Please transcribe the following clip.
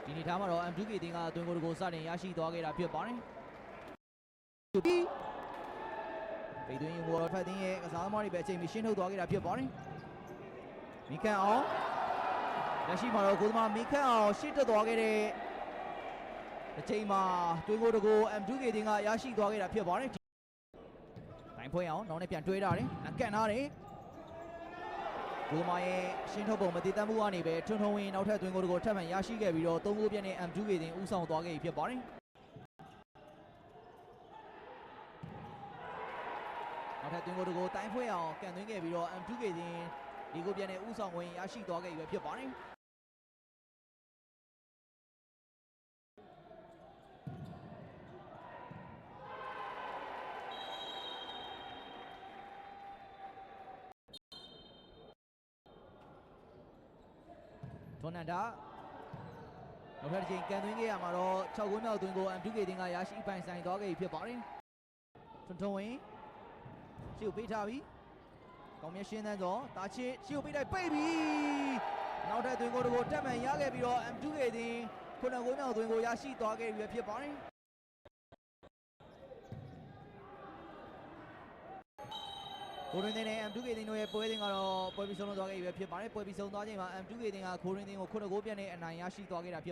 ဒီနေ့ထားမှာတော့ M2K တင်ကအတွင်းကိုစတင်ရရှိသွားခဲ့တာဖြစ်ပါတယ်ပေသွင်းရင်ဘော်ထွက်သိန်းရဲ့ကစားသမားတွေပဲအချိန်မီရှင်းထုတ်သွားခဲ့တာဖြစ်ပါတယ်မိခန့်အောင်လက်ရှိမှာတော့ကိုသမားမိခန့်အောင်ရှင်းတက်သွားခဲ့တဲ့အချိန်မှာတွင်းကိုM2K တင်ကရရှိသွားခဲ့တာဖြစ်ပါတယ်တိုင်းဖွဲအောင်နောက်နဲ့ပြန်တွဲထားတယ်အကန်ထားတယ်ကိုသမားရဲ့ရှင်းထုတ်ပုံမတည်တတ်မှုကနေပဲထွန်းထွန်းဝင်းနောက်ထပ်တွင်းကိုထပ်မံရရှိခဲ့ပြီးတော့3ဂိုးပြည့်နဲ့ M2K တင်ဦးဆောင်သွားခဲ့ပြီဖြစ်ပါတယ်နောက်ထပ်တွင်းကိုတိုင်းဖွဲအောင်ကန်သွင်းခဲ့ပြီးတော့ M2K တင်ဒီကိုပြန်နဲ့ဦးဆောင်ဝင်ရရှိသွားခဲ့ပြီဖြစ်ပါတယ်ထွန်းနန္ဒာနောက်ထပ်တစ်ချိန်ကန်သွင်းခဲ့ရမှာတော့6ဂိုးမြောက်သွင်းကို M2K တင်ကရရှိပိုင်ဆိုင်သွားခဲ့ပြီဖြစ်ပါတယ်ထွန်းထွန်းဝင်ရှေ့ကိုပေးထားပြီကောင်းမြတ်ရှင်းသန်းသောတာချစ်ရှေ့ကိုပေးလိုက်ပိတ်ပြီနောက်ထပ်သွင်းကိုတက်မှန်ရခဲ့ပြီးတော့ M2K တင်9ဂိုးမြောက်သွင်းကိုရရှိသွားခဲ့ပြီဖြစ်ပါတယ်ကိုရင်းတင်နဲ့ M2K တင်တို့ရဲ့ပွဲစဉ်ကတော့ပွဲပြီးဆုံးသွားခဲ့ပြီဖြစ်ပါတယ်ပွဲပြီးဆုံးသွားချိန်မှာ M2K တင်ကကိုရင်းတင်ကို9ဂိုးပြတ်နဲ့အနိုင်ရရှိသွားခဲ့တာဖြစ်